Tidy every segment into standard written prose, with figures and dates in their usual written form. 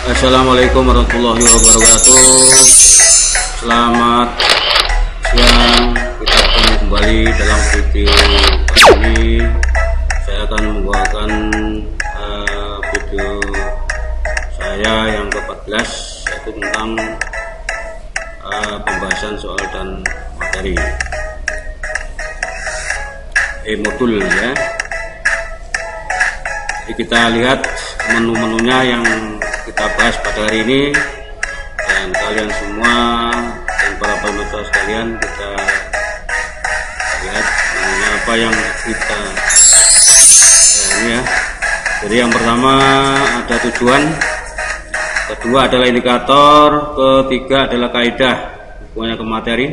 Assalamualaikum warahmatullahi wabarakatuh. Selamat siang. Kita ketemu kembali dalam video kali ini. Saya akan membawakan video saya yang ke-14, yaitu tentang pembahasan soal dan materi modul ya. Jadi kita lihat menu-menunya yang kita bahas pada hari ini, dan kalian semua dan para pemirsa sekalian, kita lihat menunya apa yang kita ini ya. Jadi yang pertama ada tujuan, kedua adalah indikator, ketiga adalah kaidah hubungannya ke materi,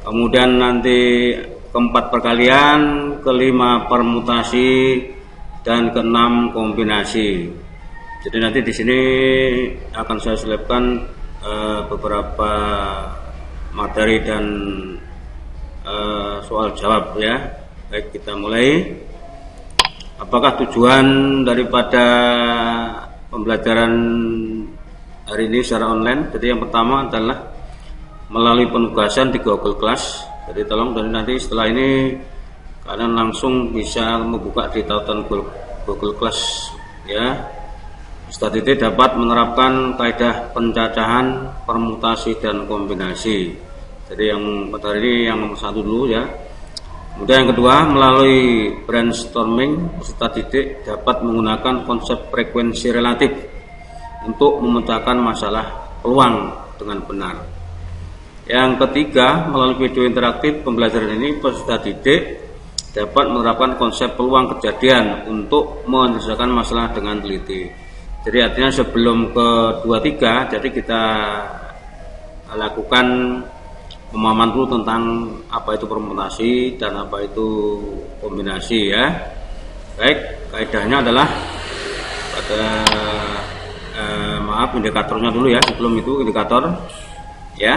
kemudian nanti keempat perkalian, kelima permutasi, dan keenam kombinasi. Jadi nanti di sini akan saya selipkan beberapa materi dan soal jawab ya. Baik, kita mulai. Apakah tujuan daripada pembelajaran hari ini secara online? Jadi yang pertama adalah melalui penugasan di Google Class. Jadi tolong dari nanti setelah ini kalian langsung bisa membuka di tautan Google Class ya. Ustaz Dede dapat menerapkan kaidah pencacahan, permutasi, dan kombinasi. Jadi yang pada hari ini yang nomor 1 dulu ya. Kemudian yang kedua, melalui brainstorming, Ustaz Dede dapat menggunakan konsep frekuensi relatif untuk memecahkan masalah peluang dengan benar. Yang ketiga, melalui video interaktif pembelajaran ini, Ustaz Dede dapat menerapkan konsep peluang kejadian untuk menyelesaikan masalah dengan teliti. Jadi artinya sebelum ke 23, jadi kita lakukan pemahaman dulu tentang apa itu permutasi dan apa itu kombinasi ya. Baik, kaidahnya adalah pada indikatornya dulu ya, sebelum itu indikator ya.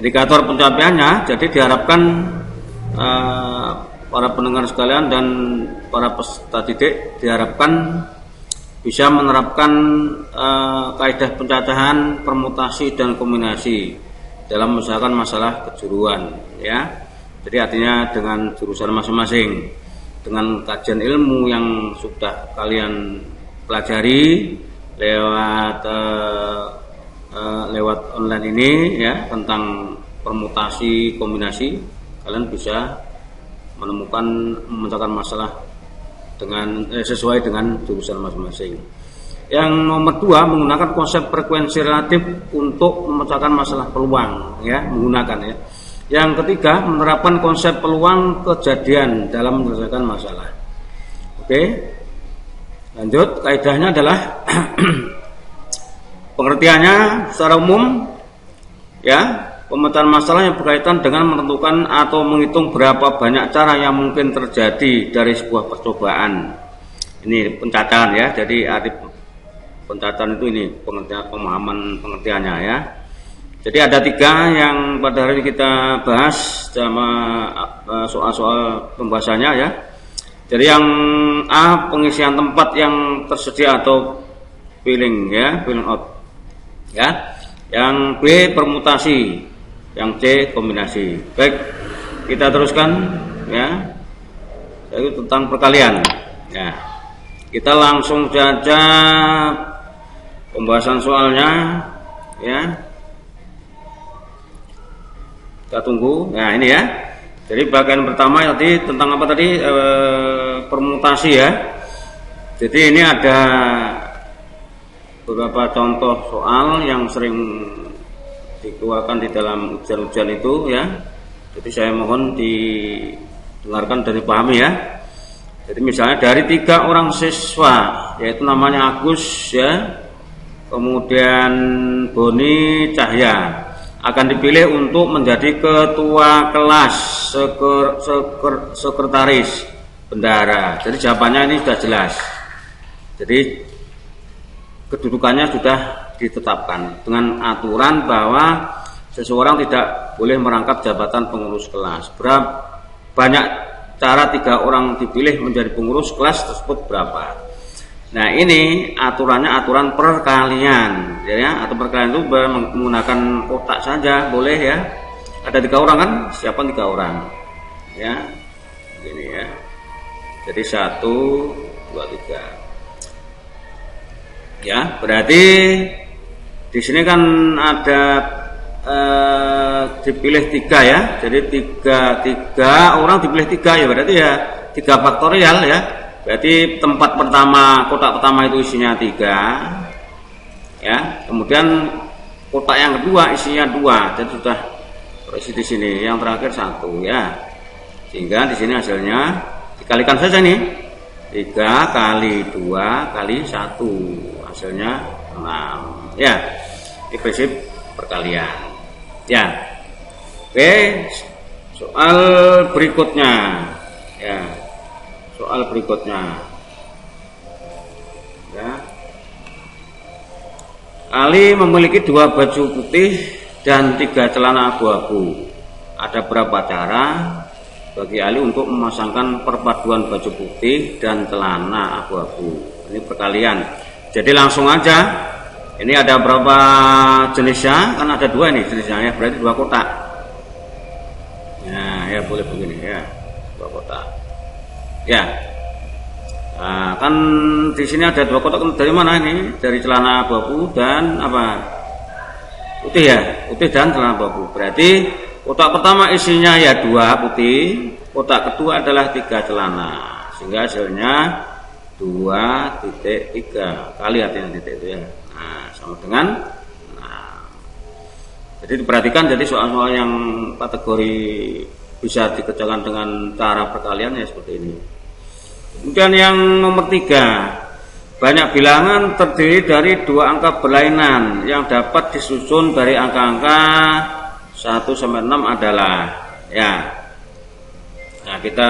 Indikator pencapaiannya, jadi diharapkan para pendengar sekalian dan para peserta didik diharapkan bisa menerapkan kaidah pencacahan, permutasi, dan kombinasi dalam menyelesaikan masalah kejuruan ya. Jadi artinya dengan jurusan masing-masing, dengan kajian ilmu yang sudah kalian pelajari lewat online ini ya, tentang permutasi, kombinasi, kalian bisa memecahkan masalah dengan sesuai dengan jurusan masing-masing. Yang nomor 2, menggunakan konsep frekuensi relatif untuk memecahkan masalah peluang ya, menggunakan ya. Yang ketiga, menerapkan konsep peluang kejadian dalam menyelesaikan masalah. Oke. Lanjut, kaidahnya adalah pengertiannya secara umum ya. Pemecahan masalah yang berkaitan dengan menentukan atau menghitung berapa banyak cara yang mungkin terjadi dari sebuah percobaan. Ini pencacahan ya. Jadi arti pencacahan itu ini pengertian, pemahaman pengertiannya ya. Jadi ada 3 yang pada hari ini kita bahas sama soal-soal pembahasannya ya. Jadi yang A, pengisian tempat yang tersedia atau filling ya, filling out ya. Yang B, permutasi. Yang C, kombinasi. Baik, kita teruskan ya. Itu tentang perkalian ya. Kita langsung saja pembahasan soalnya ya. Kita tunggu. Nah, ini ya. Jadi bagian pertama tadi tentang apa tadi? Permutasi ya. Jadi ini ada beberapa contoh soal yang sering dikeluarkan di dalam ujian-ujian itu ya. Jadi saya mohon didengarkan dan dipahami ya. Jadi misalnya dari 3 orang siswa, yaitu namanya Agus ya, kemudian Boni, Cahya, akan dipilih untuk menjadi ketua kelas, sekretaris, bendahara. Jadi jawabannya ini sudah jelas. Jadi kedudukannya sudah ditetapkan dengan aturan bahwa seseorang tidak boleh merangkap jabatan pengurus kelas. Berapa banyak cara 3 orang dipilih menjadi pengurus kelas tersebut berapa? Nah ini aturannya aturan perkalian, ya. Atau perkalian itu menggunakan kotak saja boleh ya. Ada 3 orang kan, siapa 3 orang, ya. Gini ya. Jadi 1, 2, 3. Ya, berarti di sini kan ada dipilih 3 ya. Jadi 3 orang dipilih 3 ya, berarti ya 3 faktorial ya. Berarti tempat pertama, kotak pertama itu isinya 3 ya. Kemudian kotak yang kedua isinya 2. Jadi sudah terisi di sini. Yang terakhir 1 ya. Sehingga di sini hasilnya dikalikan saja nih. 3 kali 2 kali 1 hasilnya 6 ya. Ini prinsip perkalian ya. Oke, soal berikutnya ya. Soal berikutnya ya. Ali memiliki 2 baju putih dan 3 celana abu-abu. Ada berapa cara bagi Ali untuk memasangkan perpaduan baju putih dan celana abu-abu? Ini perkalian. Jadi langsung aja. Ini ada berapa jenisnya? Kan ada 2 nih jenisnya ya. Berarti 2 kotak. Nah ya boleh begini ya. 2 kotak. Ya. Nah, kan di sini ada 2 kotak. Dari mana ini? Dari celana abu-abu dan apa? Putih ya. Putih dan celana abu-abu. Berarti kotak pertama isinya ya 2 putih, kotak kedua adalah 3 celana, sehingga hasilnya 2,3 kali artinya titik itu ya. Nah, sama dengan jadi diperhatikan, jadi soal-soal yang kategori bisa dikerjakan dengan cara perkalian ya seperti ini. Kemudian yang nomor 3, banyak bilangan terdiri dari 2 angka berlainan yang dapat disusun dari angka-angka 1 sampai 6 adalah ya. Nah, kita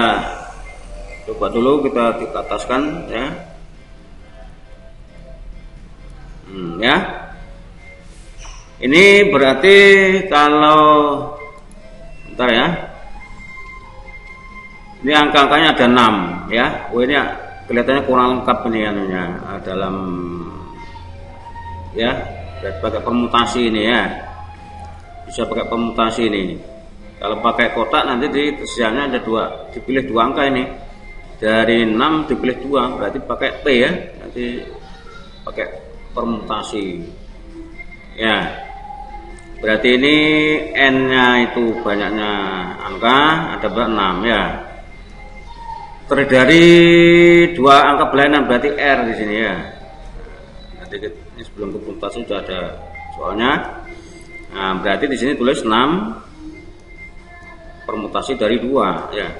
coba dulu kita dikataskan ya. Ya. Ini berarti kalau bentar ya. Ini angka-angkanya ada 6 ya. Oh ini kelihatannya kurang lengkap ini anunya dalam ya, pakai permutasi ini ya. Bisa pakai permutasi ini. Kalau pakai kotak nanti di sisinya ada 2, dipilih 2 angka ini. Dari 6 dipilih 2, berarti pakai P ya. Nanti pakai permutasi. Ya. Berarti ini N-nya itu banyaknya angka, ada berapa 6 ya. Terdiri dari 2 angka berlainan berarti R di sini ya. Nanti ini sebelum permutasi sudah ada soalnya. Nah, berarti di sini tulis 6 permutasi dari 2 ya.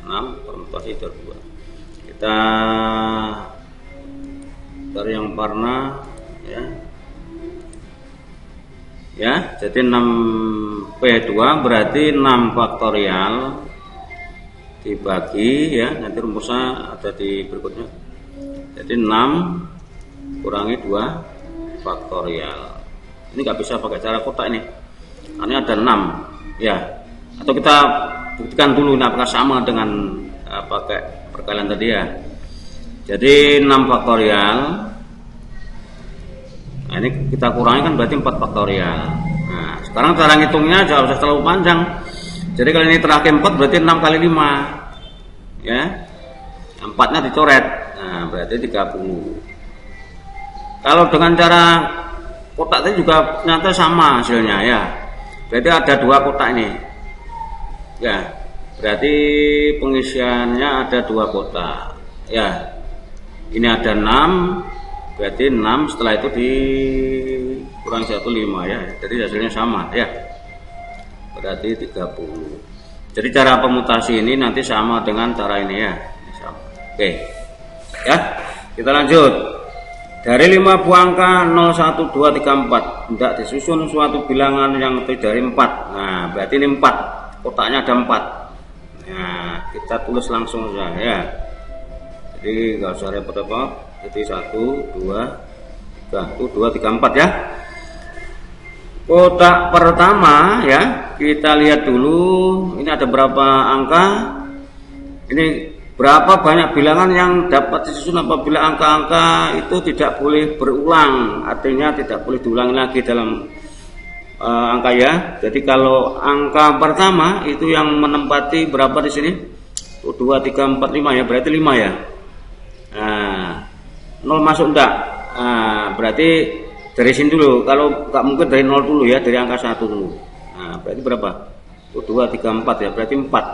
6 permutasi dari 2. Kita dari yang warna ya. Ya, jadi 6P2 berarti 6 faktorial dibagi ya, nanti rumusnya ada di berikutnya. Jadi 6 kurangi 2 faktorial. Ini nggak bisa pakai cara kotak ini. Karena ada 6 ya. Atau kita buktikan dulu apakah sama dengan pakai perkalian tadi ya. Jadi 6 faktorial. Nah, ini kita kurangi kan berarti 4 faktorial. Nah, sekarang cara ngitungnya jangan usah terlalu panjang. Jadi kalau ini terakhir 4 berarti 6 kali 5. Ya. 4-nya dicoret. Nah, berarti 30. Kalau dengan cara kotak tadi juga ternyata sama hasilnya ya. Berarti ada 2 kotak ini. Ya. Berarti pengisiannya ada 2 kotak. Ya. Ini ada 6. Berarti 6 setelah itu dikurang 1 5 ya. Jadi hasilnya sama ya. Berarti 30. Jadi cara pemutasi ini nanti sama dengan cara ini ya. Sama. Oke. Ya. Kita lanjut. Dari 5 buah angka 0 1 2 3 4 hendak disusun suatu bilangan yang lebih dari 4. Nah, berarti ini 4. Kotaknya ada 4. Nah, kita tulis langsung saja ya. Jadi enggak usah repot-repot. Jadi 1 2 3 4 ya. Kotak pertama ya, kita lihat dulu ini ada berapa angka. Ini Berapa banyak bilangan yang dapat disusun apabila angka-angka itu tidak boleh berulang, artinya tidak boleh diulangi lagi dalam angka ya. Jadi kalau angka pertama itu yang menempati berapa di sini? 2, 3, 4, 5 ya, berarti 5 ya. Nah, 0 masuk enggak? Nah, berarti dari sini dulu. Kalau enggak mungkin dari 0 dulu ya, dari angka 1 dulu. Nah, berarti berapa? 2, 3, 4 ya, berarti 4.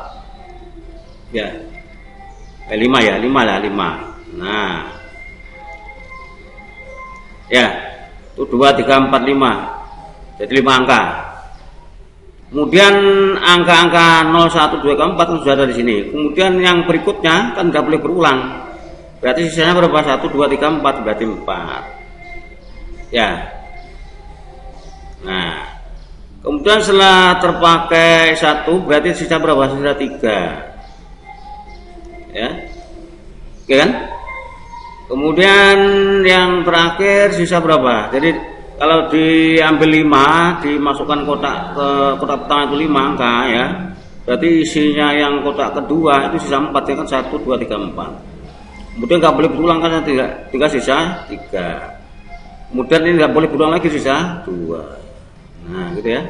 Ya. 5 ya, 5 lah, 5. Nah. Ya. Itu 2, 3, 4, 5. Jadi 5 angka. Kemudian angka-angka 0, 1, 2, 4 kan sudah ada di sini. Kemudian yang berikutnya kan tidak boleh berulang. Berarti sisanya berapa? 1, 2, 3, 4, berarti 4. Ya. Nah. Kemudian setelah terpakai 1 berarti sisa berapa? Sisa 3. Ya. Oke kan? Kemudian yang terakhir sisa berapa? Jadi kalau diambil 5, dimasukkan kotak ke kotak pertama itu 5 angka ya. Berarti isinya yang kotak kedua itu sisa 4 ya kan, 1, 2, 3, 4. Kemudian nggak boleh berulang kan, tinggal sisa 3. Kemudian ini nggak boleh berulang lagi, sisa 2. Nah gitu ya.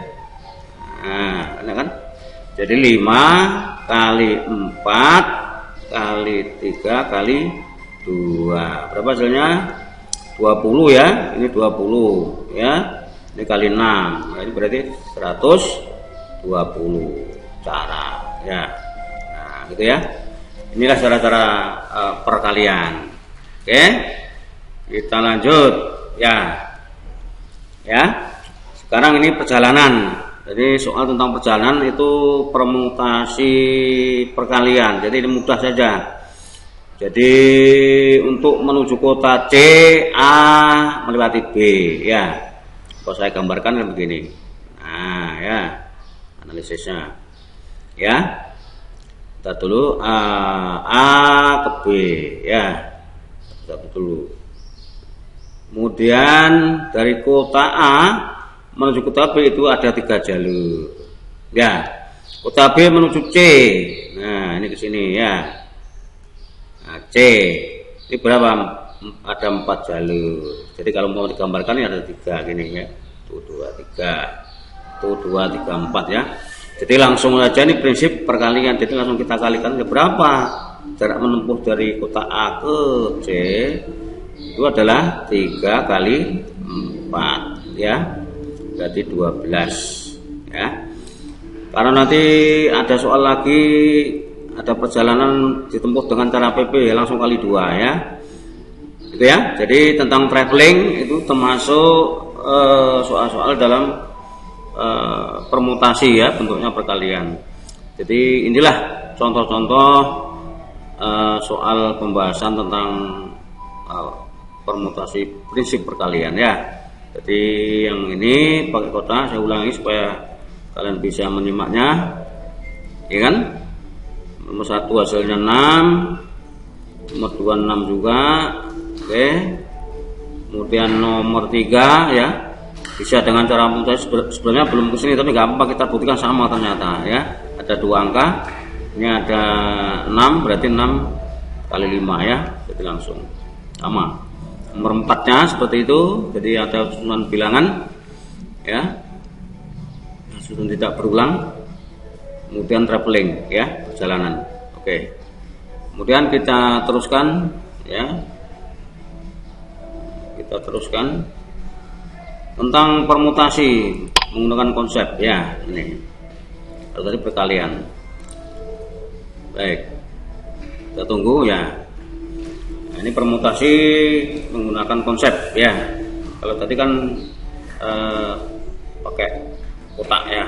Nah enak kan? Jadi 5 kali 4 kali 3 kali 2. Berapa hasilnya? 20 ya. Ini 20 ya. Ini kali 6. Nah, ini berarti 120 cara ya. Nah, gitu ya. Inilah cara-cara perkalian. Oke. Kita lanjut ya. Ya. Sekarang ini perjalanan. Jadi soal tentang perjalanan itu permutasi perkalian. Jadi ini mudah saja. Jadi untuk menuju kota C, A melewati B ya. Kalau saya gambarkan begini. Nah ya, analisisnya ya. Kita dulu A ke B ya. Satu dulu. Kemudian dari kota A menuju kota B itu ada 3 jalur. Ya. Kota B menuju C. Nah, ini ke sini ya. Nah, C. Ini berapa? Ada 4 jalur. Jadi kalau mau digambarkan ini ada 3 gini ya. 1, 2, 3. 1, 2, 3, 4 ya. Jadi langsung saja ini prinsip perkalian. Jadi langsung kita kalikan berapa jarak menempuh dari kota A ke C. Itu adalah 3 kali 4 ya. Berarti 12 ya. Karena nanti ada soal lagi, ada perjalanan ditempuh dengan cara PP langsung kali 2 ya. Gitu ya. Jadi tentang traveling itu termasuk soal-soal dalam permutasi ya, bentuknya perkalian. Jadi inilah contoh-contoh soal pembahasan tentang permutasi prinsip perkalian ya. Jadi yang ini pakai kotak, saya ulangi supaya kalian bisa menyimaknya, ya kan? Nomor 1 hasilnya 6, nomor 2 6 juga, oke. Kemudian nomor 3 ya, bisa dengan cara mutasi. Sebenarnya belum kesini tapi nggak apa, kita buktikan sama ternyata ya. Ada 2 angka, ini ada 6, berarti 6 kali 5 ya, jadi langsung sama. Nomor 4-nya seperti itu, jadi ada susunan bilangan ya, susun tidak berulang. Kemudian traveling ya, perjalanan. Oke. Kemudian kita teruskan ya, kita teruskan tentang permutasi menggunakan konsep ya. Ini kalau tadi perkalian. Baik, kita tunggu ya. Nah, ini permutasi menggunakan konsep ya. Kalau tadi kan pakai kotak ya,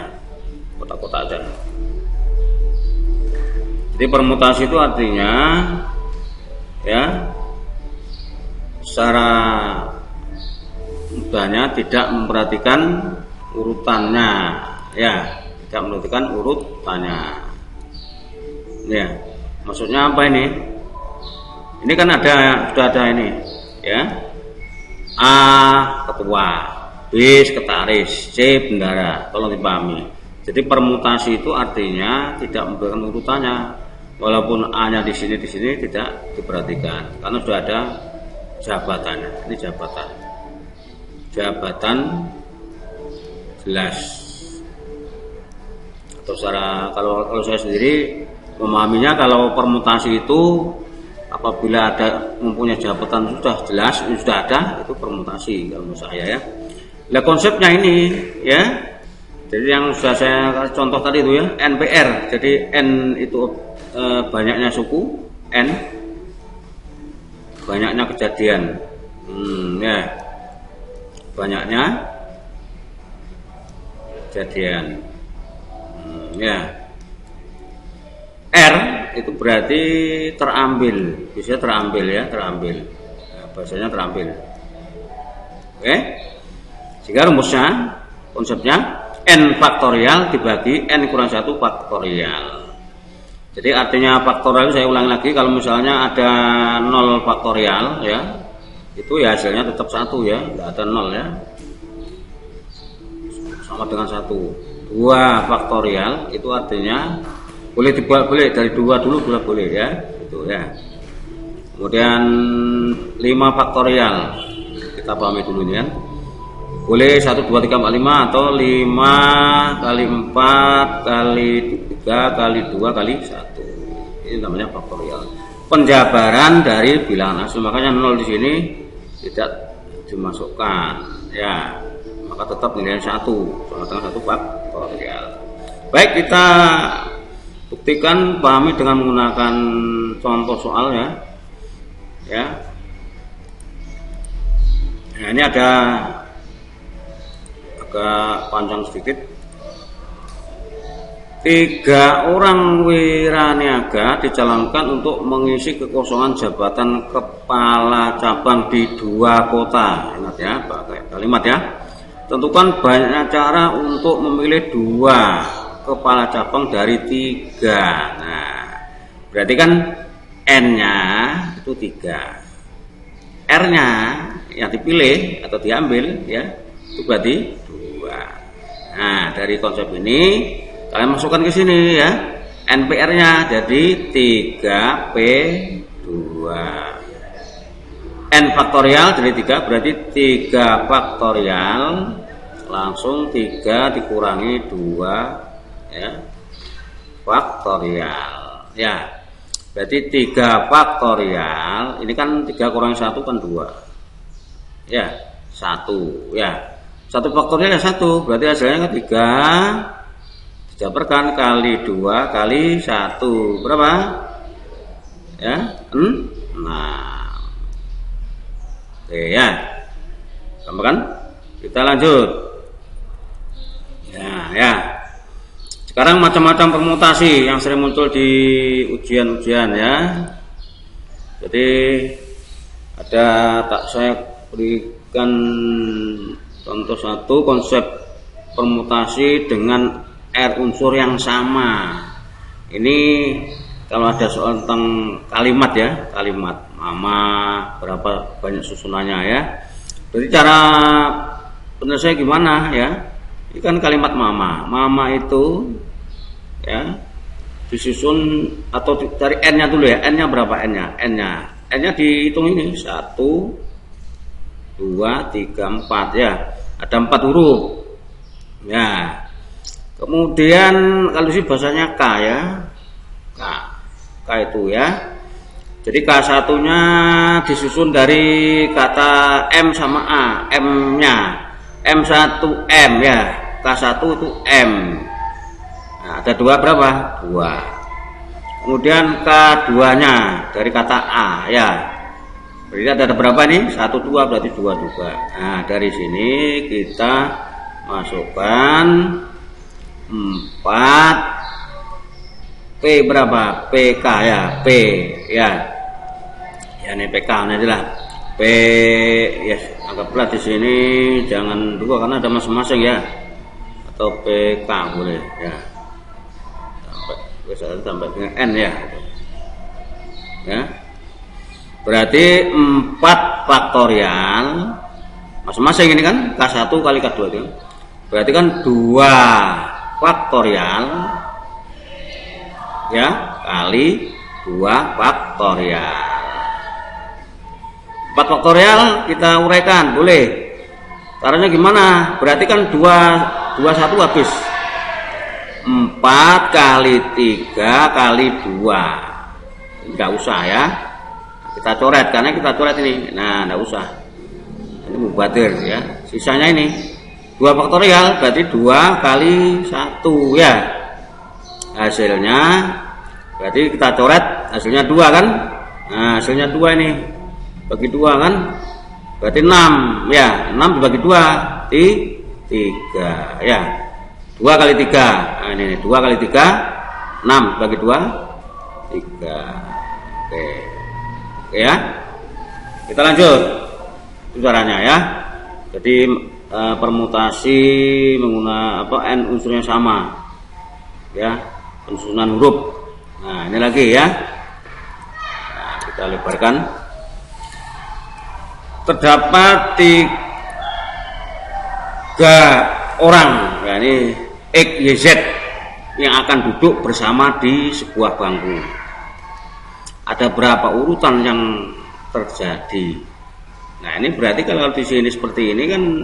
kotak-kotak aja. Jadi permutasi itu artinya ya, secara mudahnya tidak memperhatikan urutannya ya, tidak memperhatikan urutannya ya. Maksudnya apa ini? Ini kan sudah ada ini ya. A ketua, B sekretaris, C bendara. Tolong dipahami. Jadi permutasi itu artinya tidak memperhatikan urutannya. walaupun A-nya di sini tidak diperhatikan karena sudah ada jabatannya. Ini jabatan jelas. Atau secara kalau saya sendiri memahaminya, kalau permutasi itu apabila ada mempunyai jabatan sudah jelas, ini sudah ada, itu permutasi kalau menurut saya ya. Nah konsepnya ini ya, jadi yang sudah saya contoh tadi itu ya, NPR. Jadi N itu banyaknya suku, N banyaknya kejadian, ya banyaknya kejadian, ya. R itu berarti terambil, bisa terambil ya, terambil. Nah, bahasanya terambil. Oke. Sehingga rumusnya, konsepnya N faktorial dibagi N kurang 1 faktorial. Jadi artinya faktorial, saya ulang lagi, kalau misalnya ada 0 faktorial ya, itu ya hasilnya tetap 1 ya, tidak ada 0 ya, sama dengan 1. 2 faktorial itu artinya boleh dibuat, boleh dari 2 dulu boleh ya, itu ya. Kemudian 5 faktorial kita pahami dulu ini kan, boleh 1 2 3 4 5 atau 5 kali 4 kali 3 kali 2 kali 1. Ini namanya faktorial. Penjabaran dari bilangan asli, makanya 0 di sini tidak dimasukkan ya, maka tetap nilai 1 sama dengan 1 faktorial. Baik, kita buktikan, pahami dengan menggunakan contoh soal ya. Ya. Nah, ini ada agak panjang sedikit. 3 orang wiraniaga dicalonkan untuk mengisi kekosongan jabatan kepala cabang di 2 kota. Ingat ya, pakai kalimat ya. Tentukan banyak cara untuk memilih 2 kepala cabang dari 3. Nah, berarti kan N-nya itu 3. R-nya yang dipilih atau diambil ya, itu berarti 2. Nah, dari konsep ini kalian masukkan ke sini ya, NPR-nya jadi 3P2. N faktorial dari 3 berarti 3 faktorial, langsung 3 dikurangi 2 ya, faktorial ya. Berarti 3 faktorial, ini kan 3 kurangi 1 kan 2 ya, 1 ya. 1 faktorial ya 1, berarti hasilnya kan 3 dijabarkan kali 2 kali 1 berapa ya, 6. Oke ya, gampang kan? Kita lanjut ya. Sekarang macam-macam permutasi yang sering muncul di ujian-ujian ya. Jadi ada, tak saya berikan contoh 1, konsep permutasi dengan R unsur yang sama. Ini kalau ada soal tentang kalimat ya, kalimat mama berapa banyak susunannya ya. Berarti cara penyelesaian gimana ya? Ini kan kalimat mama itu ya disusun atau dari N-nya dulu ya. N-nya berapa N-nya? N-nya dihitung ini 1 2 3 4 ya. Ada 4 huruf. Ya. Kemudian kalau sih bahasanya K ya. K itu ya. Jadi K1-nya disusun dari kata M sama A. M-nya M1M ya. K1 itu M. Nah, ada 2 berapa? 2. Kemudian K2-nya dari kata A ya. Berarti ada berapa nih? 1 2 berarti 2 juga. Nah, dari sini kita masukkan 4 P berapa? PK ya, P ya. Ya ini PK aja lah. P ya, anggaplah di sini jangan 2 karena ada masing-masing ya. Atau PK boleh ya. Sampai dengan N ya. Ya. Berarti 4 faktorial masing-masing ini kan K1 kali K2 itu. Berarti kan 2 faktorial ya kali 2 faktorial. 4 faktorial kita uraikan, boleh. Caranya gimana? Berarti kan 21 habis. 4 kali 3 kali 2. Enggak usah ya. Kita coret, karena kita coret ini. Nah, enggak usah. Ini mubadir ya. Sisanya ini 2 faktorial berarti 2 kali 1 ya. Hasilnya berarti kita coret, hasilnya 2 kan. Nah, hasilnya 2 ini. Bagi 2 kan. Berarti 6 ya. 6 dibagi 2 3 ya. 2 kali 3. Nah, ini 2 kali 3 6 bagi 2 3. Oke. Oke ya. Kita lanjut. Itu caranya ya. Jadi permutasi menggunakan n unsurnya sama. Ya, penyusunan huruf. Nah, ini lagi ya. Nah, kita lebarkan. Terdapat 3 orang, ya ini X, Y, Z yang akan duduk bersama di sebuah bangku. Ada berapa urutan yang terjadi? Nah, ini berarti kalau di sini seperti ini kan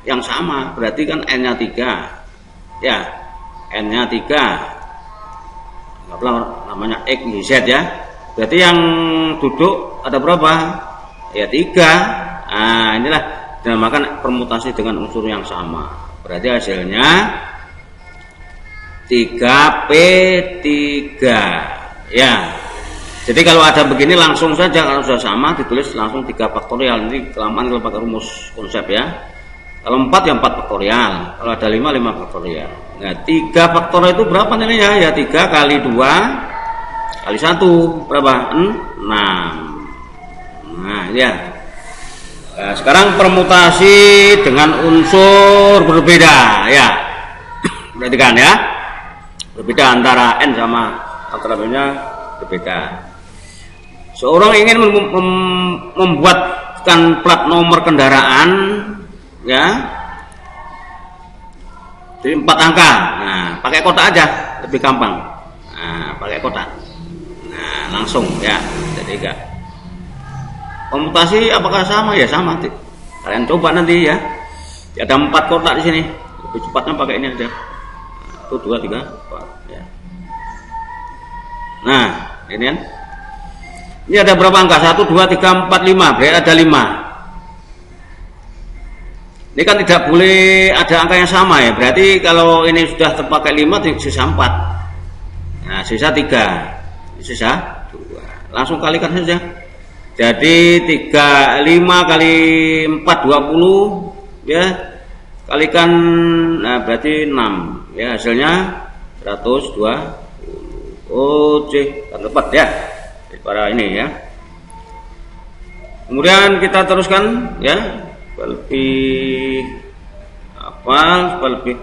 yang sama, berarti kan n-nya 3. Ya, n-nya 3. Namanya X, Y, Z ya. Berarti yang duduk ada berapa? Ya 3. Nah, inilah dinamakan permutasi dengan unsur yang sama. Berarti hasilnya 3P3 ya. Jadi kalau ada begini langsung saja, kalau sudah sama ditulis langsung 3 faktorial. Ini kelamaan kalau pakai rumus konsep ya. Kalau 4 ya 4 faktorial. Kalau ada 5 faktorial. Nah, 3 faktorial itu berapa nilainya? Ya 3 kali 2 kali 1 berapa? 6. Nah, ya. Nah, sekarang permutasi dengan unsur berbeda, ya. Perhatikan ya. Berbeda antara n sama antara b-nya berbeda. Seorang ingin membuatkan plat nomor kendaraan, ya. Jadi 4 angka. Nah, pakai kotak aja, lebih gampang. Nah, pakai kotak. Nah, langsung ya. Jadi enggak. Komutasi apakah sama? Ya sama. Kalian coba nanti ya. Ada 4 kotak di sini. Lebih cepatnya pakai ini aja. 1, 2, 3, 4 ya. Nah, ini kan. Ini ada berapa angka? 1, 2, 3, 4, 5. Berarti ada 5. Ini kan tidak boleh ada angka yang sama ya. Berarti kalau ini sudah terpakai 5, sisa 4. Nah, sisa 3. Sisa 2. Langsung kalikan saja. Jadi 5 kali 4 20 ya, kalikan, nah berarti 6 ya, hasilnya 120. Oh kan tepat ya para ini ya. Kemudian kita teruskan ya, lebih apa, lebih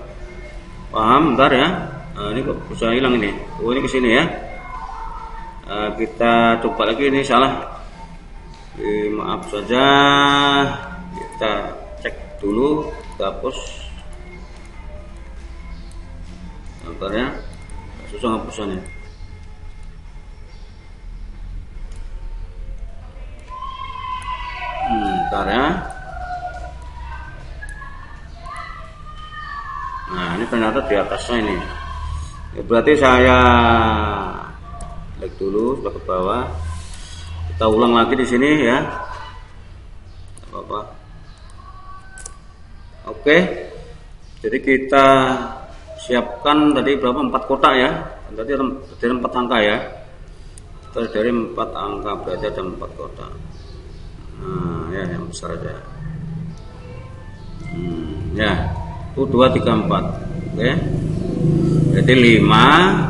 paham bentar ya. Nah, ini kok bisa hilang ini. Oh, ini kesini ya. Kita coba lagi, ini salah. Maaf saja, kita cek dulu, kita hapus. Bentar ya, susah hapusannya. Bentar ya. Nah, ini ternyata di atasnya ini. Ya, berarti saya klik dulu ke bawah. Kita ulang lagi di sini ya. Apa-apa. Oke. Jadi kita siapkan tadi berapa? 4 kotak ya. Tadi ada 4 angka ya. Dari 4 angka berarti ada 4 kotak. Nah, ya yang besar aja. Ya. 1, 2, 3, 4. Oke. Jadi 5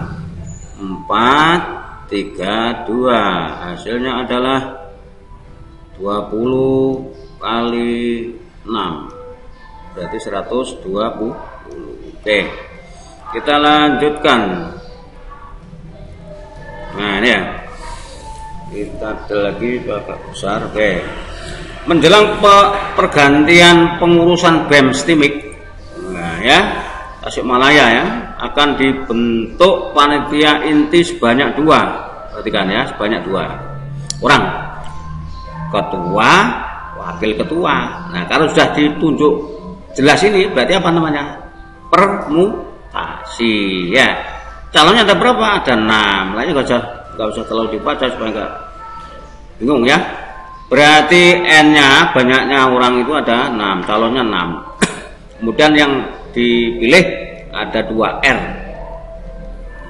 4 3, 2. Hasilnya adalah 20 kali 6. Berarti 120. Oke. Kita lanjutkan. Nah, ini ya. Kita ada lagi agak besar. Oke. Menjelang pergantian pengurusan BEM STIMIK. Nah, ya. Tasikmalaya ya, akan dibentuk panitia inti sebanyak 2. Perhatikan ya, sebanyak 2 orang. Ketua, wakil ketua. Nah, kalau sudah ditunjuk jelas ini berarti apa namanya? Permutasi ya. Calonnya ada berapa? Ada 6. Lainnya nggak usah terlalu dibaca supaya nggak bingung ya. Berarti N-nya banyaknya orang itu ada 6, calonnya 6. Kemudian yang dipilih ada 2 R.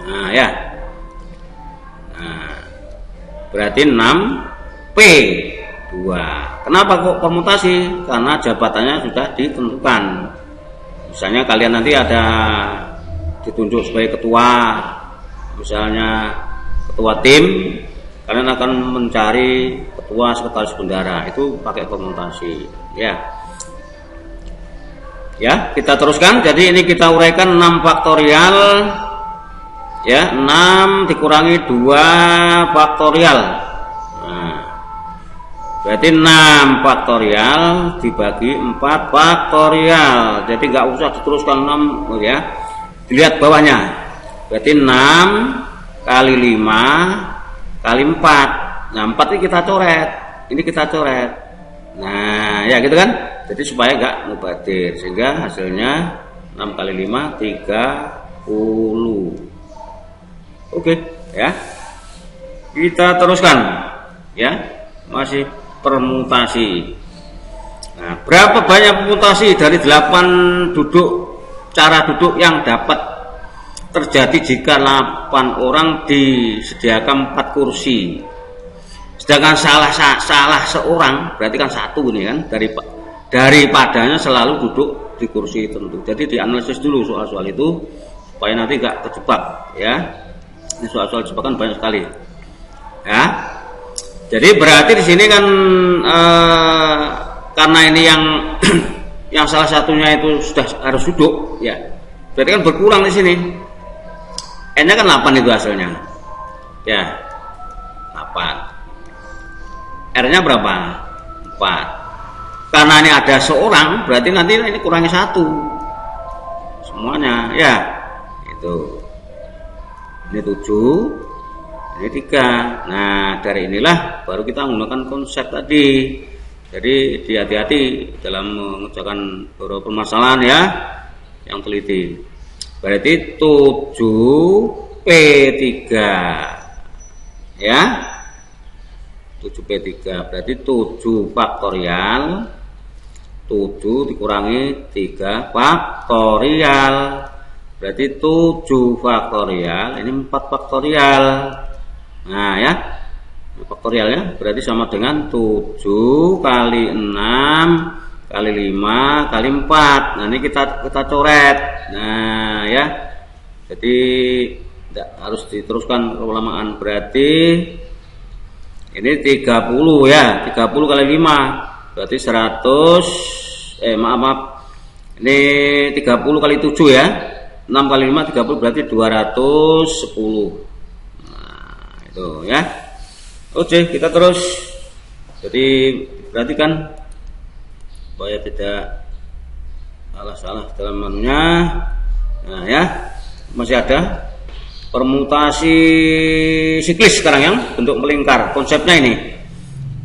Nah ya. Nah, berarti 6 P 2. Kenapa kok permutasi? Karena jabatannya sudah ditentukan. Misalnya kalian nanti ada ditunjuk sebagai ketua, misalnya ketua tim, kalian akan mencari ketua sekretaris bendara, itu pakai permutasi ya. Ya, kita teruskan. Jadi ini kita uraikan 6 faktorial ya, 6 dikurangi 2 faktorial. Nah, berarti 6 faktorial dibagi 4 faktorial. Jadi nggak usah diteruskan 6 ya. Dilihat bawahnya. Berarti 6 kali 5 kali 4. Nah, 4 ini kita coret. Ini kita coret. Nah, ya gitu kan? Jadi supaya nggak mubadir, sehingga hasilnya 6 kali 5 30. Oke, ya. Kita teruskan ya. Masih permutasi. Nah, berapa banyak permutasi dari 8 cara duduk yang dapat terjadi jika 8 orang disediakan 4 kursi. Sedangkan salah seorang berarti kan 1 ini kan, daripadanya selalu duduk di kursi tertentu. Jadi dianalisis dulu soal-soal itu supaya nanti nggak terjebak ya. Ini soal-soal jebakan banyak sekali. Ya. Jadi berarti di sini kan karena ini yang yang salah satunya itu sudah harus duduk ya. Berarti kan berkurang di sini. N-nya kan 8 itu hasilnya. Ya. 8. R-nya berapa? 4. Karena ini ada seorang, berarti nanti ini kurangi 1. Semuanya ya. Itu. Ini 7. Ini 3. Nah, dari inilah baru kita menggunakan konsep tadi. Jadi hati-hati dalam mengerjakan beberapa permasalahan ya, yang teliti. Berarti 7P3 ya. 7P3 berarti 7 faktorial. 7 dikurangi 3 faktorial. Berarti 7 faktorial. Ini 4 faktorial. Nah ya, faktorial ya, berarti sama dengan 7 kali 6 kali 5 kali 4. Nah ini kita coret. Nah ya, jadi tidak harus diteruskan kelamaan. Berarti ini 30 ya, 30 kali 5 berarti 100. Maaf, ini 30 kali 7 ya, 6 kali 5 30 berarti 210. Tuh ya. Oke, kita terus. Jadi perhatikan supaya tidak salah dalam manunya. Nah ya, masih ada permutasi siklis sekarang yang bentuk melingkar. Konsepnya ini.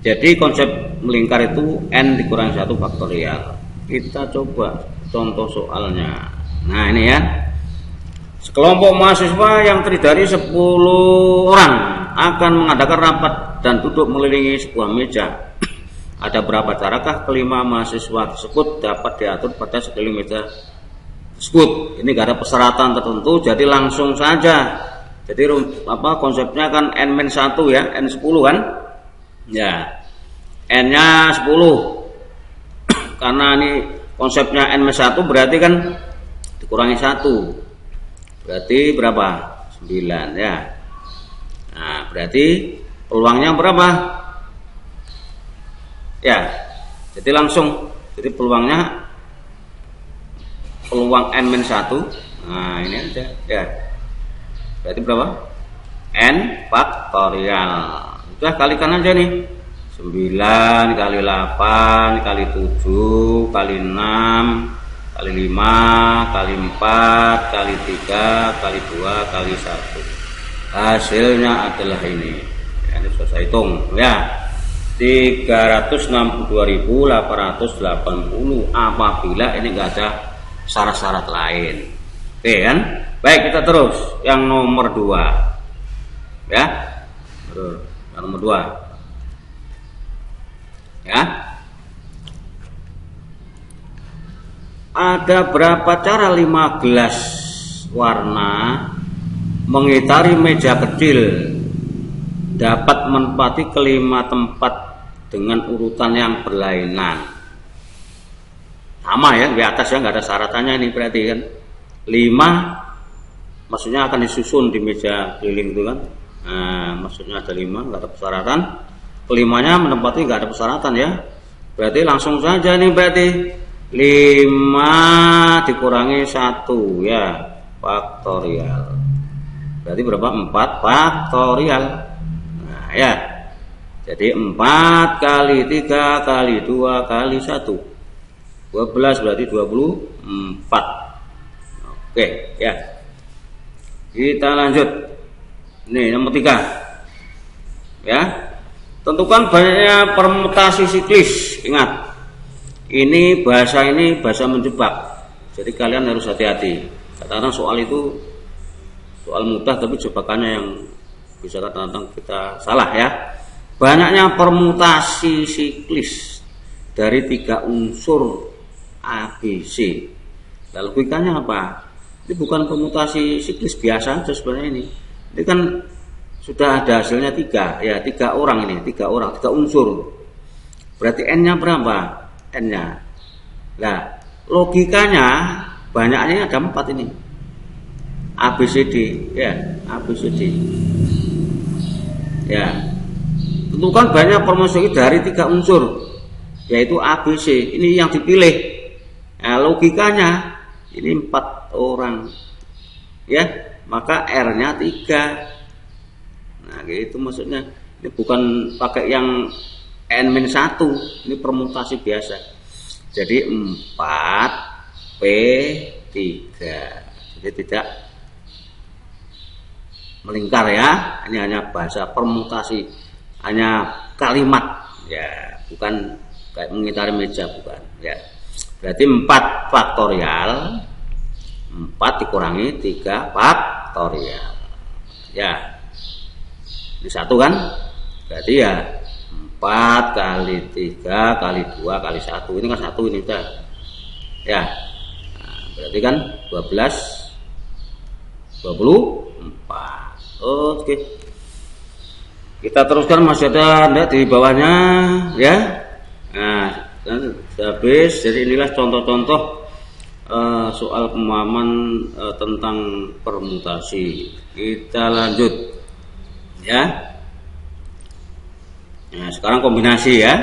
Jadi konsep melingkar itu N dikurangi 1 faktorial. Kita coba contoh soalnya. Nah ini ya. Sekelompok mahasiswa yang terdiri dari 10 orang akan mengadakan rapat dan duduk mengelilingi sebuah meja. Ada berapa carakah kelima mahasiswa tersebut dapat diatur pada sekeliling meja tersebut? Ini gak ada persyaratan tertentu, jadi langsung saja. Jadi konsepnya kan N-1 ya, N10 kan? Ya, N-nya 10. Karena ini konsepnya N-1 berarti kan dikurangi 1. Berarti berapa? 9 ya. Nah, berarti peluangnya berapa? Ya. Jadi langsung. Jadi peluang N-1. Nah, ini aja ya. Berarti berapa? N faktorial. Sudah kalikan aja nih. 9 kali 8 kali 7 kali 6 kali 5 kali 4 kali 3 kali 2 kali 1. Hasilnya adalah ini. Ya, ini sudah saya hitung ya. 362.880 apabila ini enggak ada syarat-syarat lain. Oke kan? Baik, kita terus yang nomor 2. Ya. Yang nomor 2. Ya. Ada berapa cara 5 gelas warna mengitari meja kecil dapat menempati kelima tempat dengan urutan yang berlainan. Sama ya, di atas ya, nggak ada syaratannya ini berarti kan. 5 maksudnya akan disusun di meja keliling itu kan. Nah, maksudnya ada 5, nggak ada persyaratan. Kelimanya menempati nggak ada persyaratan ya. Berarti langsung saja nih berarti 5 dikurangi 1 ya, faktorial. Berarti berapa? 4 faktorial. Nah ya, jadi 4 kali 3 kali 2 kali 1 12 berarti 24. Oke ya, kita lanjut. Nih nomor 3 ya, tentukan banyaknya permutasi siklis. Ingat, ini bahasa menjebak, jadi kalian harus hati-hati. Kadang-kadang soal itu soal mudah tapi jebakannya yang bisa kadang-kadang kita salah ya. Banyaknya permutasi siklis dari 3 unsur ABC. Lalu logikanya apa? Ini bukan permutasi siklis biasa aja sebenarnya ini. Ini kan sudah ada hasilnya 3 ya, 3 orang ini, 3 unsur. Berarti N-nya berapa? N-nya. Nah, logikanya banyaknya ada 4 ini. ABCD ya, ABCD. Ya. Tentukan banyak permutasi dari 3 unsur yaitu ABC. Ini yang dipilih. Nah, logikanya ini 4 orang. Ya, maka R-nya 3. Nah, gitu maksudnya. Ini bukan pakai yang N-1, ini permutasi biasa. Jadi 4P3. Jadi tidak melingkar ya. Ini hanya bahasa permutasi, hanya kalimat ya, bukan kayak mengitari meja, bukan ya. Berarti 4 faktorial, 4 dikurangi 3 faktorial ya, ini 1 kan, berarti ya 4 kali 3 kali 2 kali 1, ini kan 1 ini udah ya. Nah, berarti kan 24. Oke, kita teruskan, masih ada di bawahnya ya. Nah, sudah habis. Jadi inilah contoh-contoh soal pemahaman tentang permutasi. Kita lanjut ya. Nah, sekarang kombinasi ya.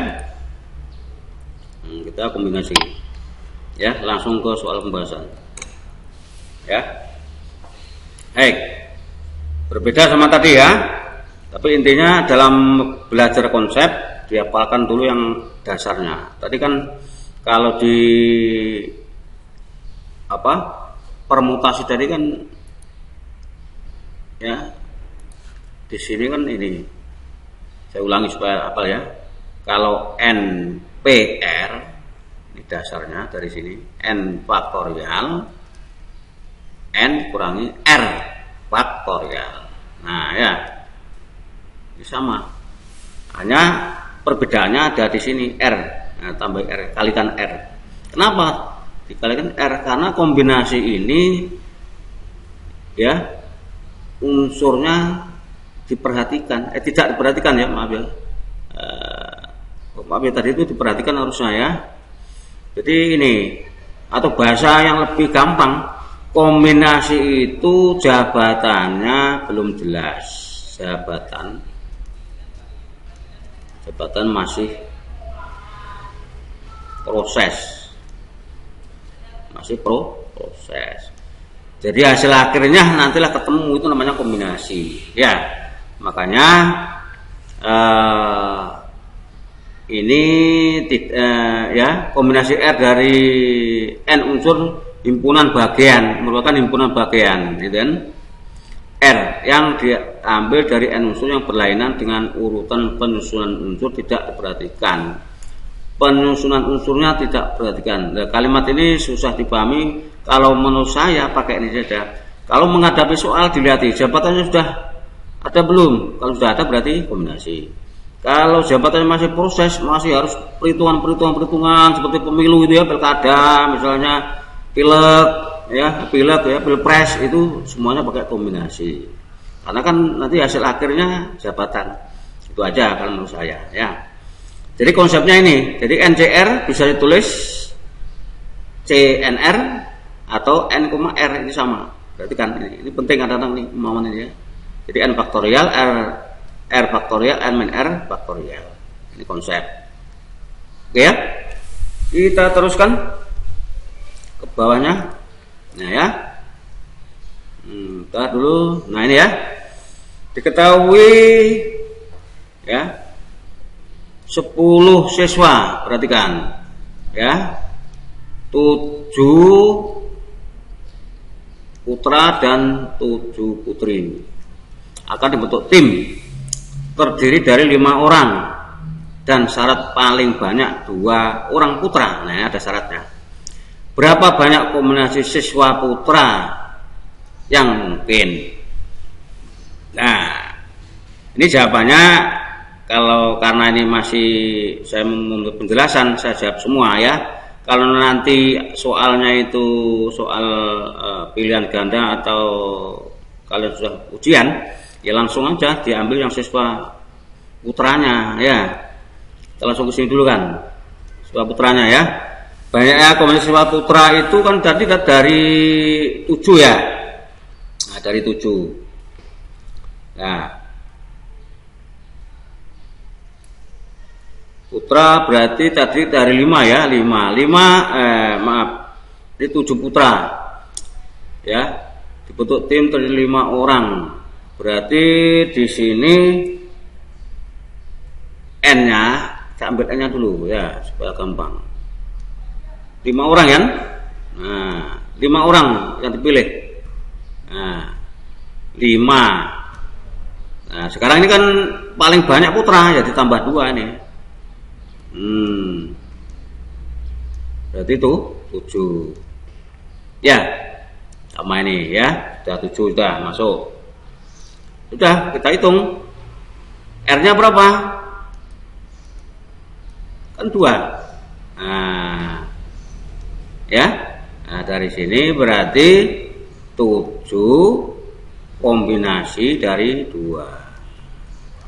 Kita kombinasi ya, langsung ke soal pembahasan ya. Baik, berbeda sama tadi ya, tapi intinya dalam belajar konsep dihafalkan dulu yang dasarnya. Tadi kan kalau di permutasi tadi kan ya, di sini kan ini saya ulangi supaya hafal ya. Kalau NPR ini dasarnya dari sini, N faktorial, N kurangi R faktorial. Nah ya, ini sama, hanya perbedaannya ada di sini R. Nah, tambah R, kalikan R. Kenapa dikalikan R? Karena kombinasi ini ya unsurnya diperhatikan, tidak diperhatikan ya, maaf ya. Maaf ya, tadi itu diperhatikan harusnya ya. Jadi ini, atau bahasa yang lebih gampang, kombinasi itu jabatannya belum jelas. Jabatan masih proses. Proses. Jadi hasil akhirnya nantilah ketemu, itu namanya kombinasi. Ya, makanya ini ya, kombinasi R dari N unsur himpunan bagian, merupakan himpunan bagian, gitu kan? R yang diambil dari N unsur yang berlainan dengan urutan penyusunan unsur tidak diperhatikan. Penyusunan unsurnya tidak diperhatikan. Nah, kalimat ini susah dipahami. Kalau menurut saya pakai ini saja. Kalau menghadapi soal dilihat jabatannya sudah ada belum. Kalau sudah ada berarti kombinasi. Kalau jabatannya masih proses, masih harus perhitungan seperti pemilu itu ya, pilkada misalnya, pilek ya, pilpres, itu semuanya pakai kombinasi. Karena kan nanti hasil akhirnya jabatan. Itu aja kalau menurut saya ya. Jadi konsepnya ini, jadi NCR bisa ditulis CNR atau N,R, ini sama. Berarti kan ini penting ada nih pemahaman ini ya. Jadi N faktorial, R faktorial, N min R faktorial. Ini konsep. Oke ya. Kita teruskan ke bawahnya. Nah ya. Kita dulu. Nah ini ya. Diketahui ya. 10 siswa, perhatikan. Ya. 7 putra dan 7 putri. Akan dibentuk tim terdiri dari 5 orang dan syarat paling banyak 2 orang putra. Nah, ada syaratnya. Berapa banyak kombinasi siswa putra yang mungkin? Nah, ini jawabannya kalau karena ini masih saya menurut penjelasan saya jawab semua ya. Kalau nanti soalnya itu soal pilihan ganda atau kalian sudah ujian, ya langsung aja diambil yang siswa putranya ya. Kita langsung ke sini dulu kan. Siswa putranya ya. Banyaknya kombinasi siswa putra itu kan tadi dari 7 ya. Nah, dari 7. Nah, putra berarti tadi dari 5 ya, 5 maaf. Ini 7 putra. Ya. Dibentuk tim terdiri 5 orang. Berarti di sini N-nya, saya ambil N-nya dulu ya, supaya gampang. 5 orang kan? Nah, 5 orang yang dipilih. Nah, 5. Nah, sekarang ini kan paling banyak putra, ya ditambah 2 ini. Berarti itu 7. Ya, sama ini ya, sudah 7 sudah masuk. Sudah kita hitung. R-nya berapa? Kan 2. Nah, ya. Nah, dari sini berarti 7 kombinasi dari 2.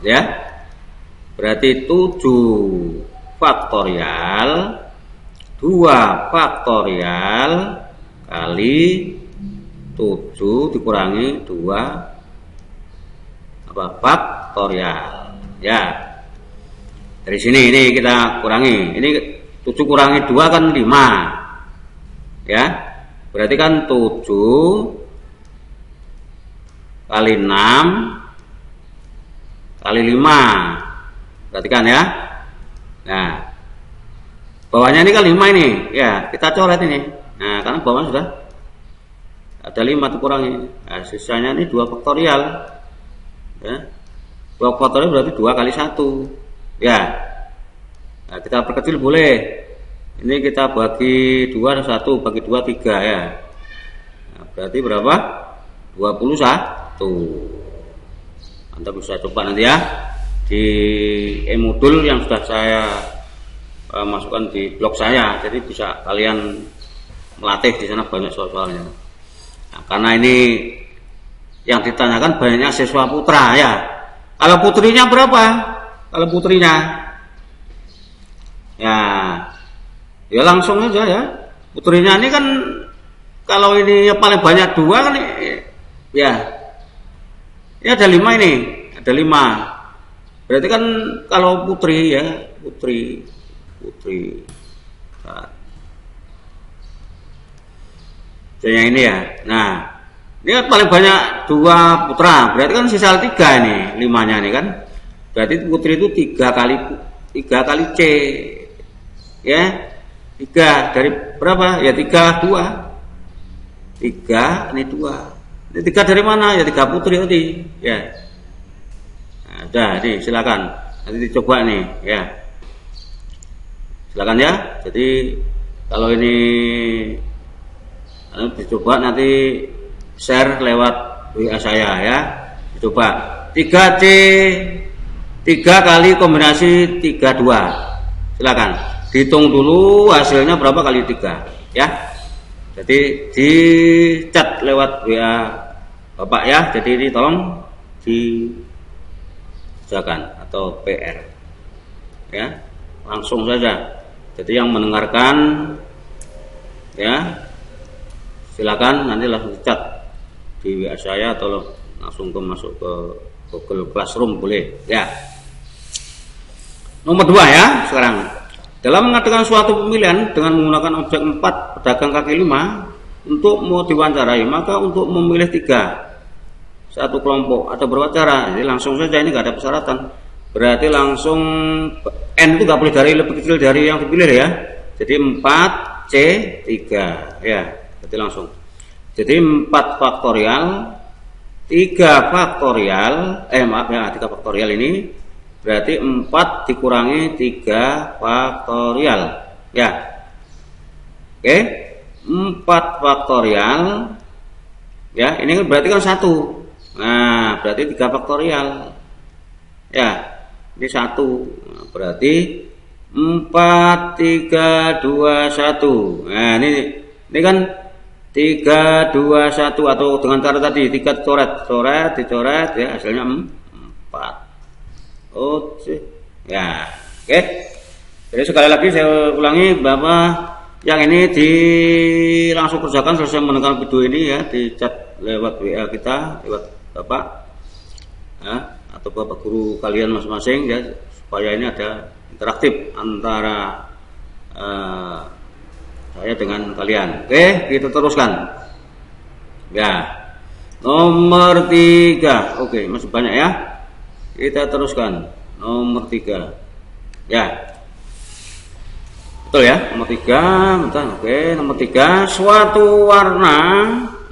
Ya. Berarti 7 faktorial 2 faktorial kali 7 dikurangi 2 faktorial ya. Dari sini ini kita kurangi, ini 7 kurangi 2 kan 5 ya, berarti kan 7 kali 6 kali 5, perhatikan ya. Nah, bawahnya ini kan 5 ini ya, kita coret ini. Nah, karena bawahnya sudah ada 5 dikurangi, nah, sisanya ini 2 faktorial ya. 2 faktorial berarti 2 kali 1 ya. Nah, kita perkecil boleh. Ini kita bagi 2 dan 1 bagi 2 3 ya. Nah, berarti berapa? 21. Anda bisa coba nanti ya di e-modul yang sudah saya masukkan di blog saya. Jadi bisa kalian melatih di sana, banyak soal-soalnya. Nah, karena ini yang ditanyakan banyaknya siswa putra ya. Kalau putrinya berapa? Kalau putrinya ya langsung aja ya. Putrinya ini kan kalau ini paling banyak 2 kan ya. Ini ada 5 ini, ada 5. Berarti kan kalau putri ya, putri. Nah, yang ini ya. Nah, ini kan paling banyak 2 putra. Berarti kan sisa 3 ini, 5-nya ini kan. Berarti putri itu 3 kali C. Ya. 3 dari berapa? Ya 3 2. 3 ini 2. Ini 3 dari mana? Ya 3 putri tadi. Ya. Nah, udah, nih silakan. Nanti dicoba nih, ya. Silakan ya. Jadi kalau ini dicoba nanti share lewat WA saya ya. Dicoba 3C 3 kali kombinasi 32. Silakan. Dihitung dulu hasilnya berapa kali 3 ya. Jadi di chat lewat WA Bapak ya. Jadi ini tolong dikerjakan atau PR ya. Langsung saja. Jadi yang mendengarkan ya silakan nanti langsung chat di WA saya atau langsung masuk ke Google Classroom boleh ya. Nomor 2 ya sekarang. Dalam mengadakan suatu pemilihan dengan menggunakan objek 4 pedagang kaki 5 untuk mau diwawancarai, maka untuk memilih 3 satu kelompok ada berapa cara? Jadi langsung saja, ini nggak ada persyaratan. Berarti langsung N itu nggak boleh dari lebih kecil dari yang dipilih ya. Jadi 4C 3 ya. Berarti langsung. Jadi 4 faktorial 3 faktorial 3 faktorial ini berarti 4 dikurangi 3 faktorial ya. Oke, 4 faktorial ya, ini berarti kan 1. Nah, berarti 3 faktorial ya, ini 1. Nah, berarti 4 3 2 1. Nah, ini kan 3 2 1 atau dengan cara tadi 3 dicoret ya, hasilnya 4. Oke. Ya. Oke. Jadi sekali lagi saya ulangi bahwa yang ini langsung kerjakan selesai menonton video ini ya, di chat lewat WA kita, lewat Bapak ya, atau Bapak guru kalian masing-masing ya, supaya ini ada interaktif antara saya dengan kalian. Oke, kita teruskan. Ya. Nomor 3. Oke, masih banyak ya. Kita teruskan. Nomor 3. Ya. Betul ya, nomor 3. Bentar. Oke, nomor 3. Suatu warna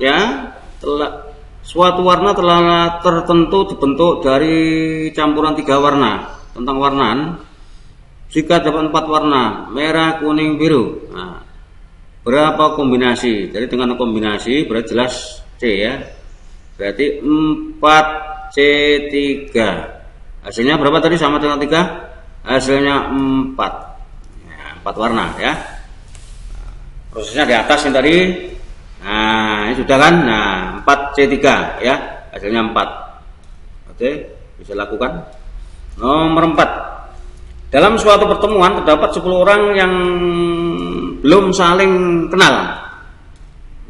ya, suatu warna telah tertentu dibentuk dari campuran 3 warna. Tentang warnaan, jika dapat 4 warna, merah, kuning, biru. Nah, berapa kombinasi? Jadi dengan kombinasi berarti jelas C ya. Berarti 4C3. Hasilnya berapa tadi sama dengan 3? Hasilnya 4. Ya, 4 warna ya. Prosesnya di atas yang tadi. Nah, ini sudah kan? Nah, 4C3 ya. Hasilnya 4. Oke, bisa lakukan. Nomor 4. Dalam suatu pertemuan terdapat 10 orang yang belum saling kenal.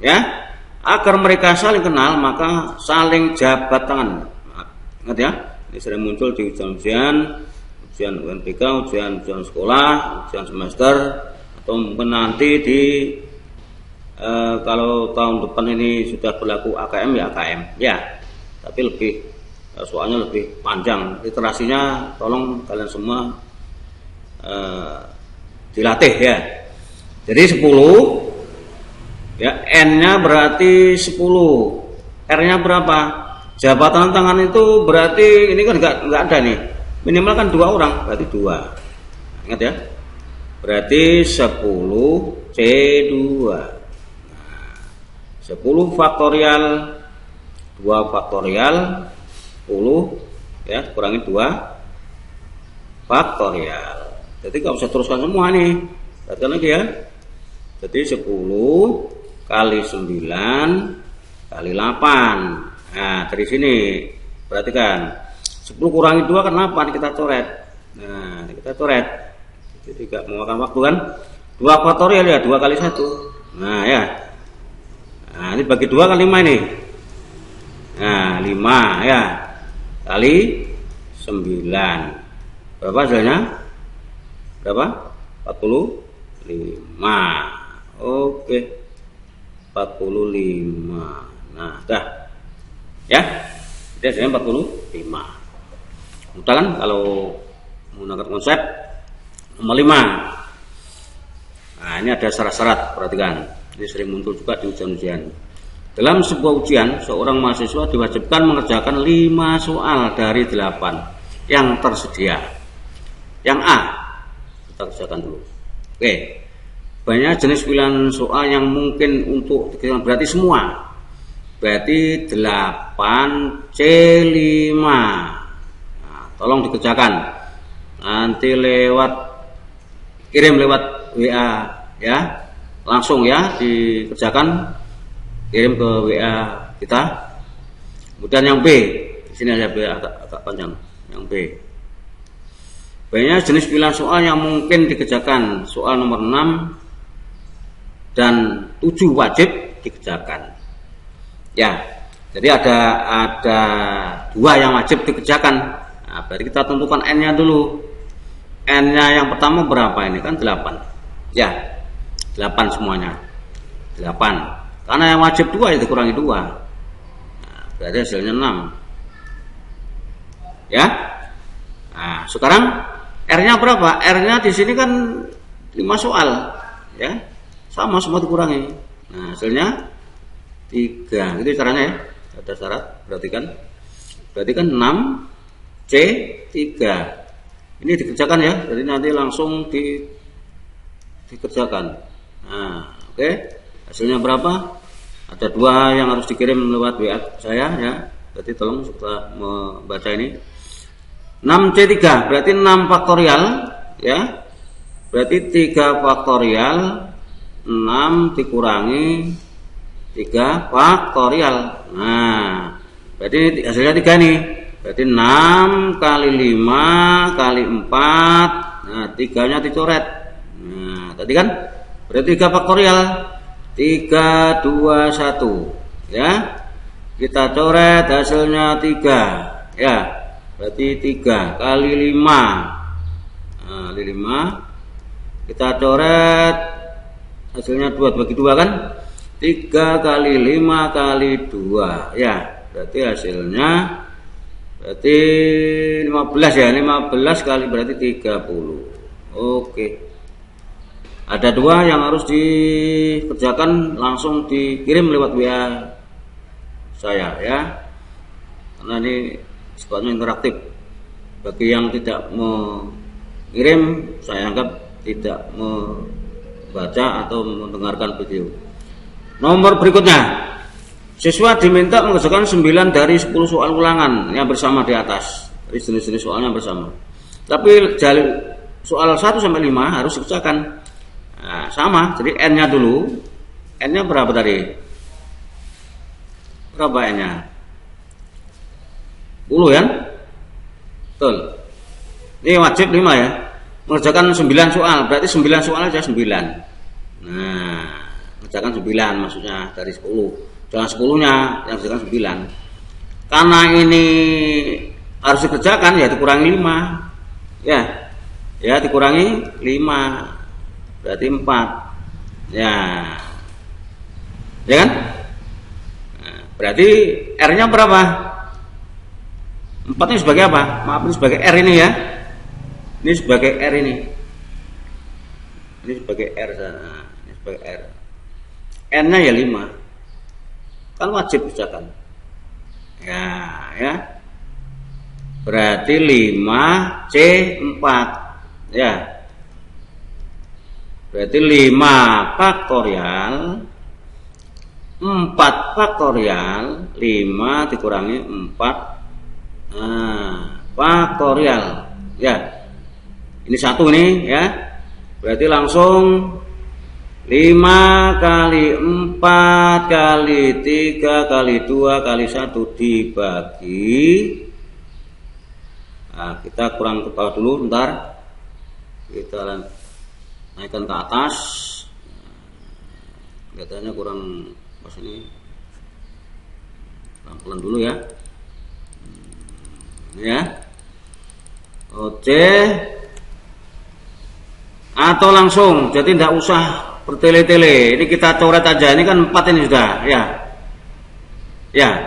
Ya. Agar mereka saling kenal, maka saling jabat tangan. Ingat ya? Ini sering muncul di ujian UNBK, ujian sekolah, ujian semester, atau mungkin nanti di kalau tahun depan ini sudah berlaku AKM ya AKM ya, tapi lebih soalnya lebih panjang literasinya, tolong kalian semua dilatih ya. Jadi 10 ya, N-nya berarti 10, R-nya berapa? Jabatan tangan itu berarti ini kan enggak ada nih. Minimal kan 2 orang, berarti 2. Ingat ya. Berarti 10C2. Nah, 10 faktorial 2 faktorial 10 ya, kurangi 2 faktorial. Jadi enggak usah teruskan semua nih. Lihatkan lagi ya. Jadi 10 kali 9 kali 8. Nah, dari sini perhatikan 10 kurangi 2 kan 8, kita coret. Nah, kita coret. Jadi tidak memakan waktu kan. 2 faktorial ya, 2 kali 1. Nah ya. Nah, ini bagi 2 kan 5 ini. Nah, 5 ya. Kali 9. Berapa hasilnya? Berapa? 45. Oke. 45. Nah, dah. Ya. Jadi hasilnya 45. Mudah kan kalau menggunakan konsep. Nomor 5. Nah, ini ada syarat-syarat, perhatikan. Ini sering muncul juga di ujian-ujian. Dalam sebuah ujian, seorang mahasiswa diwajibkan mengerjakan 5 soal dari 8 yang tersedia. Yang A, kita kerjakan dulu. Oke, banyak jenis pilihan soal yang mungkin untuk dikerjakan, berarti semua. Berarti 8C5. Nah, tolong dikerjakan. Nanti kirim lewat WA ya. Langsung ya dikerjakan. Kirim ke WA kita. Kemudian yang B, di sini ada B agak panjang. Yang B. Banyak jenis pilihan soal yang mungkin dikerjakan. Soal nomor 6 dan 7 wajib dikerjakan. Ya, jadi ada 2 yang wajib dikerjakan. Nah, berarti kita tentukan N-nya dulu. N-nya yang pertama berapa ini? Kan 8. Ya, 8 semuanya. 8. Karena yang wajib 2 ya dikurangi 2. Nah, berarti hasilnya 6. Ya. Nah, sekarang R-nya berapa? R-nya di sini kan 5 soal, ya. Sama semua dikurangi. Nah, hasilnya 3. Itu caranya ya. Ada syarat, perhatikan. Berarti kan 6 C 3. Ini dikerjakan ya. Jadi nanti langsung dikerjakan. Nah, oke. Hasilnya berapa? Ada 2 yang harus dikirim lewat WA saya ya. Berarti tolong setelah membaca ini. 6C3 berarti 6 faktorial ya. Berarti 3 faktorial 6 dikurangi 3 faktorial. Nah, berarti hasilnya 3 nih. Berarti 6 kali 5 kali 4. Nah, 3-nya dicoret. Nah, tadi kan berarti 3 faktorial. 3, 2, 1 ya. Kita coret hasilnya 3 ya. Berarti 3 kali 5. Nah, kali 5 kita coret hasilnya 2 bagi 2 kan. 3 kali 5 kali 2 ya. Berarti hasilnya berarti 15 ya. 15 kali berarti 30. Oke. Ada 2 yang harus dikerjakan, langsung dikirim lewat WA saya ya. Karena ini sifatnya interaktif. Bagi yang tidak mengirim, saya anggap tidak membaca atau mendengarkan video. Nomor berikutnya, siswa diminta mengerjakan 9 dari 10 soal ulangan yang bersama di atas. Jadi jenis-jenis soalnya bersama. Tapi soal 1 sampai 5 harus dikerjakan. Nah, sama, jadi N-nya dulu. N-nya berapa tadi? Berapa N-nya? 10 ya? Betul. Ini wajib 5 ya. Mengerjakan 9 soal, berarti 9 soal aja 9. Nah, mengerjakan 9 maksudnya dari 10. Jangan 10-nya, yang mengerjakan 9. Karena ini harus dikerjakan ya dikurangi 5. Ya. Ya, dikurangi 5. Berarti 4 ya kan. Nah, berarti R-nya berapa? 4 ini sebagai apa? Maaf, ini sebagai R ini ya. Ini sebagai R ini sebagai R sana. Ini sebagai R. N-nya ya 5. Kan wajib kerjakan ya. Berarti 5C4 ya. Berarti 5 faktorial 4 faktorial 5 dikurangi 4 faktorial ya. Ini 1 nih ya. Berarti langsung 5 kali 4 kali 3 kali 2 kali 1 dibagi. Nah, kita kurang ke bawah dulu bentar. Kita naikkan ke atas. Kelihatannya kurang pas ini. Pelan-pelan dulu ya. Ya. Oke. Atau langsung, jadi tidak usah bertele-tele. Ini kita coret aja. Ini kan 4 ini sudah, ya. Ya.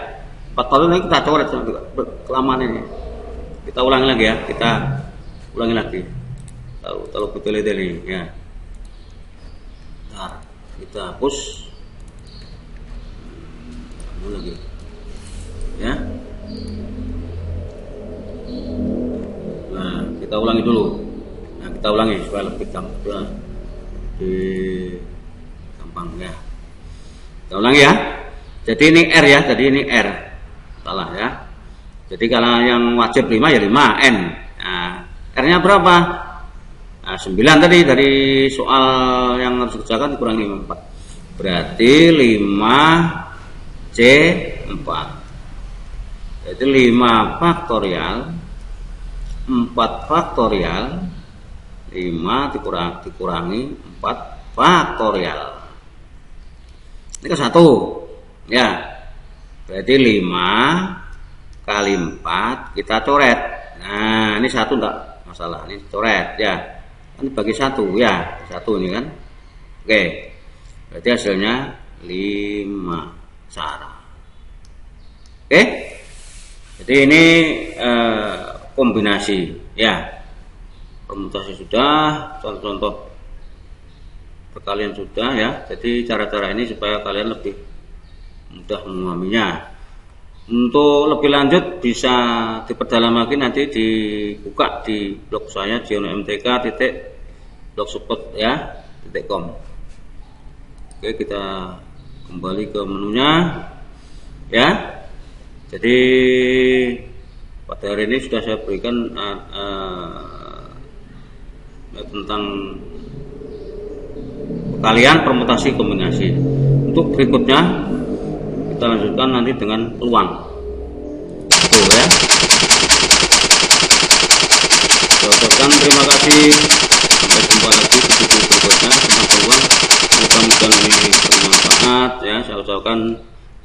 4 tahun ini kita coret kelamaan ini. Kita ulangi lagi ya. Kita ulangi lagi. Tahu bertele-tele ya. Nah, kita hapus. kita ulangi supaya lebih gampang ya. Kita ulangi ya. Jadi ini R ya, jadi ini R. Salah ya. Jadi kalau yang wajib 5 ya 5 N. Nah, R-nya berapa? Nah, 9 tadi dari soal yang harus dikerjakan dikurangi 4. Berarti 5 C 4. Jadi 5 faktorial 4 faktorial 5 dikurangi 4 faktorial. Ini ke 1 ya. Berarti 5 kali 4 kita coret. Nah, ini 1 enggak masalah, ini coret ya. Ini bagi 1 ya, 1 ini kan. Oke. Berarti hasilnya 5 Sarah. Oke. Jadi ini kombinasi ya. Permutasi sudah, contoh-contoh perkalian sudah ya. Jadi cara-cara ini supaya kalian lebih mudah memahaminya. Untuk lebih lanjut bisa diperdalam lagi nanti dibuka di blog saya jionomtk.blogspot.com. Oke, kita kembali ke menunya ya. Jadi pada hari ini sudah saya berikan tentang perkalian, permutasi, kombinasi. Untuk berikutnya kita lanjutkan nanti dengan peluang. Tuh ya. Saya ucapkan terima kasih. Sampai jumpa lagi di video berikutnya tentang peluang. Mudah-mudahan ini bermanfaat ya. Saya ucapkan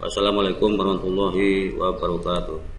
wassalamualaikum warahmatullahi wabarakatuh.